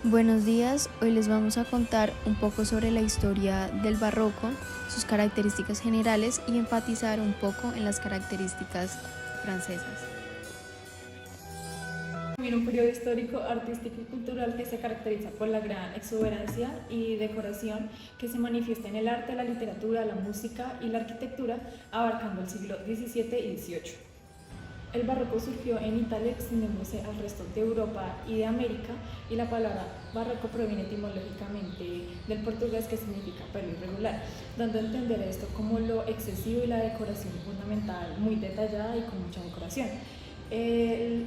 Buenos días, hoy les vamos a contar un poco sobre la historia del barroco, sus características generales y enfatizar un poco en las características francesas. Un periodo histórico, artístico y cultural que se caracteriza por la gran exuberancia y decoración que se manifiesta en el arte, la literatura, la música y la arquitectura, abarcando el siglo XVII y XVIII. El barroco surgió en Italia extendiéndose al resto de Europa y de América, y la palabra barroco proviene etimológicamente del portugués, que significa pelo irregular, dando a entender esto como lo excesivo y la decoración fundamental muy detallada y con mucha decoración.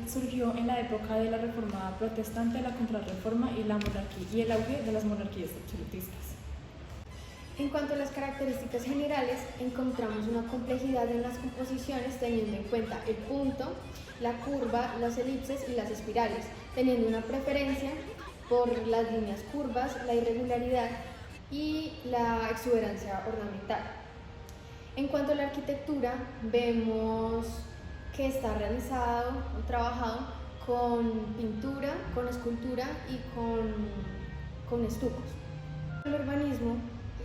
Surgió en la época de la Reforma Protestante, la Contrarreforma y la monarquía y el auge de las monarquías absolutistas. En cuanto a las características generales, encontramos una complejidad en las composiciones teniendo en cuenta el punto, la curva, las elipses y las espirales, teniendo una preferencia por las líneas curvas, la irregularidad y la exuberancia ornamental. En cuanto a la arquitectura, vemos que está realizado o trabajado con pintura, con escultura y con estucos. El urbanismo,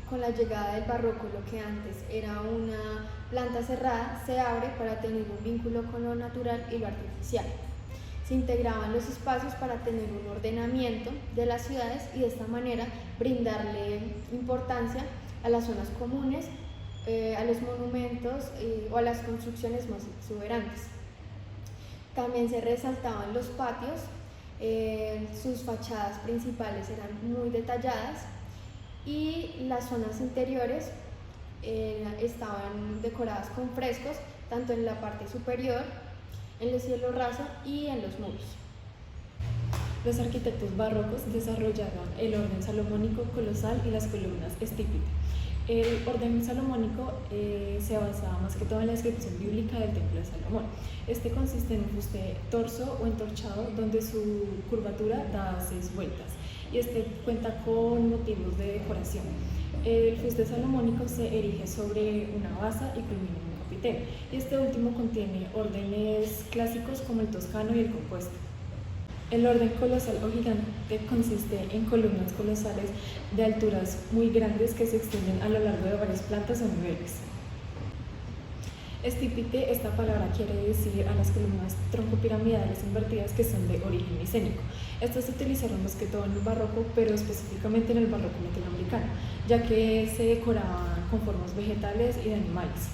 con la llegada del barroco, lo que antes era una planta cerrada, se abre para tener un vínculo con lo natural y lo artificial. Se integraban los espacios para tener un ordenamiento de las ciudades y de esta manera brindarle importancia a las zonas comunes, a los monumentos o a las construcciones más exuberantes. También se resaltaban los patios, sus fachadas principales eran muy detalladas y las zonas interiores estaban decoradas con frescos, tanto en la parte superior, en el cielo raso y en los muros. Los arquitectos barrocos desarrollaron el orden salomónico colosal y las columnas estípite. El orden salomónico se basaba más que todo en la descripción bíblica del templo de Salomón. Este consiste en un fuste torso o entorchado donde su curvatura da 6 vueltas y este cuenta con motivos de decoración. El fuste salomónico se erige sobre una basa y culmina en un capitel, y este último contiene órdenes clásicos como el toscano y el compuesto. El orden colosal o gigante consiste en columnas colosales de alturas muy grandes que se extienden a lo largo de varias plantas o niveles. Estípite, esta palabra quiere decir a las columnas troncopiramidales invertidas que son de origen micénico. Estas se utilizaron más que todo en el barroco, pero específicamente en el barroco latinoamericano, ya que se decoraban con formas vegetales y de animales.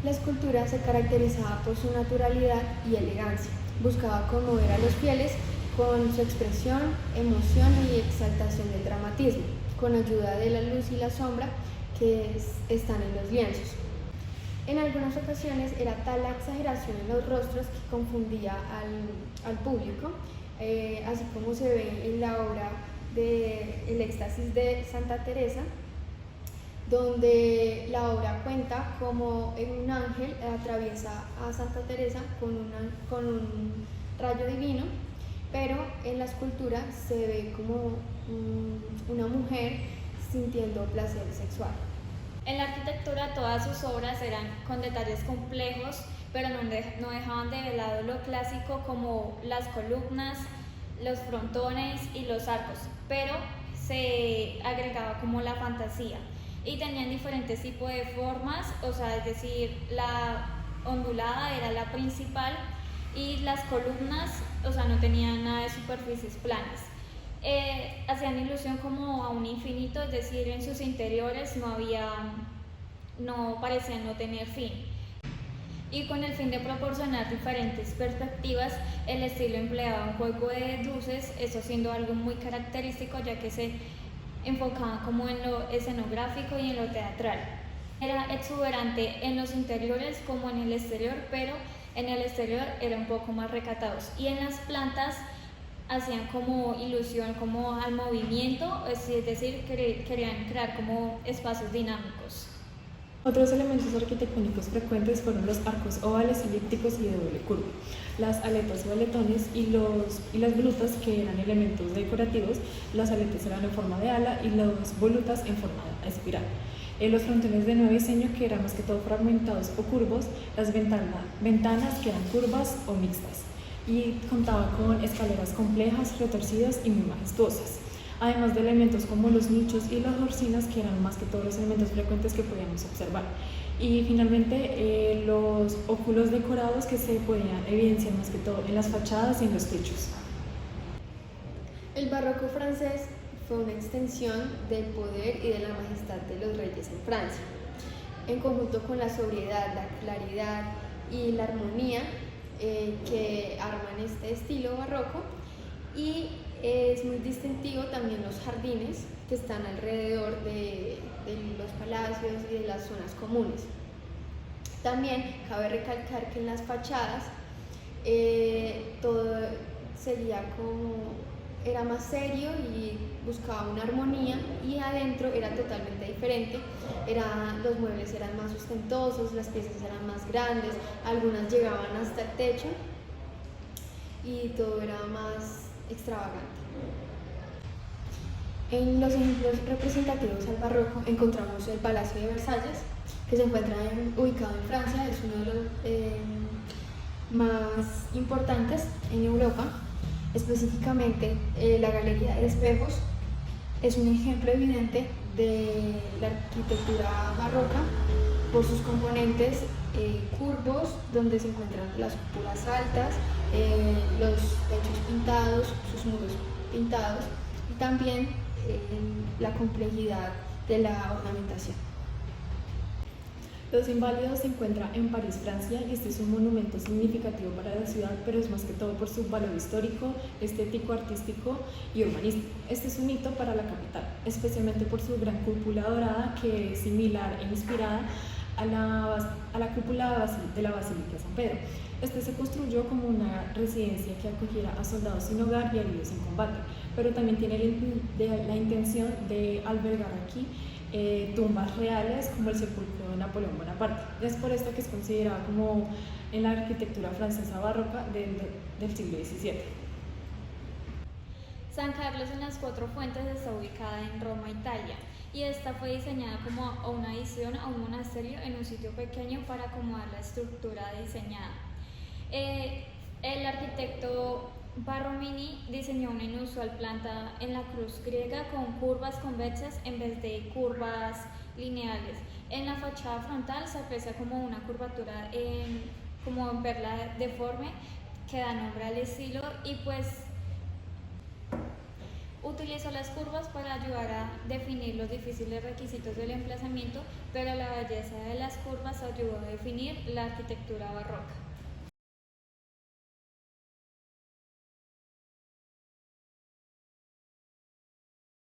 La escultura se caracterizaba por su naturalidad y elegancia. Buscaba conmover a los fieles con su expresión, emoción y exaltación del dramatismo, con ayuda de la luz y la sombra que están en los lienzos. En algunas ocasiones era tal la exageración en los rostros que confundía al público, así como se ve en la obra de El éxtasis de Santa Teresa, donde la obra cuenta como un ángel atraviesa a Santa Teresa con un rayo divino, pero en la escultura se ve como una mujer sintiendo placer sexual. En la arquitectura todas sus obras eran con detalles complejos, pero no dejaban de lado lo clásico como las columnas, los frontones y los arcos, pero se agregaba como la fantasía. Y tenían diferentes tipos de formas, es decir, la ondulada era la principal y las columnas, no tenían nada de superficies planas. Hacían ilusión como a un infinito, es decir, en sus interiores no parecían no tener fin. Y con el fin de proporcionar diferentes perspectivas, el estilo empleaba un juego de luces, eso siendo algo muy característico, ya que se enfocada como en lo escenográfico y en lo teatral. Era exuberante en los interiores como en el exterior, pero en el exterior era un poco más recatados. Y en las plantas hacían como ilusión como al movimiento, es decir, querían crear como espacios dinámicos. Otros elementos arquitectónicos frecuentes fueron los arcos ovales, elípticos y de doble curva, las aletas o aletones y las volutas, que eran elementos decorativos. Las aletas eran en forma de ala y las volutas en forma de espiral. Los frontones de nuevo diseño, que eran más que todo fragmentados o curvos, las ventanas que eran curvas o mixtas, y contaba con escaleras complejas, retorcidas y muy majestuosas, además de elementos como los nichos y las dorsinas, que eran más que todos los elementos frecuentes que podíamos observar. Y finalmente los óculos decorados que se podían evidenciar más que todo en las fachadas y en los techos. El barroco francés fue una extensión del poder y de la majestad de los reyes en Francia. En conjunto con la sobriedad, la claridad y la armonía que arman este estilo barroco, y es muy distintivo también los jardines que están alrededor de los palacios y de las zonas comunes. También cabe recalcar que en las fachadas todo era más serio y buscaba una armonía, y adentro era totalmente diferente. Los muebles eran más ostentosos, las piezas eran más grandes, algunas llegaban hasta el techo y todo era más extravagante. En los ejemplos representativos al barroco encontramos el Palacio de Versalles, que se encuentra ubicado en Francia, es uno de los más importantes en Europa. Específicamente, la Galería de Espejos es un ejemplo evidente de la arquitectura barroca por sus componentes curvos, donde se encuentran las cúpulas altas, los techos pintados, sus muros pintados, y también la complejidad de la ornamentación. Los Inválidos se encuentra en París, Francia, y este es un monumento significativo para la ciudad, pero es más que todo por su valor histórico, estético, artístico y urbanístico. Este es un hito para la capital, especialmente por su gran cúpula dorada, que es similar e inspirada a la cúpula de la Basílica de San Pedro. Este se construyó como una residencia que acogiera a soldados sin hogar y heridos en combate, pero también tiene la intención de albergar aquí tumbas reales, como el sepulcro de Napoleón Bonaparte. Es por esto que es considerado como en la arquitectura francesa barroca del siglo XVII. San Carlos en las Cuatro Fuentes está ubicada en Roma, Italia, y esta fue diseñada como una adición a un monasterio en un sitio pequeño para acomodar la estructura diseñada. El arquitecto Barromini diseñó una inusual planta en la cruz griega con curvas convexas en vez de curvas lineales. En la fachada frontal se aprecia como una curvatura como en perla deforme que da nombre al estilo, y pues utilizó las curvas para ayudar a definir los difíciles requisitos del emplazamiento, pero la belleza de las curvas ayudó a definir la arquitectura barroca.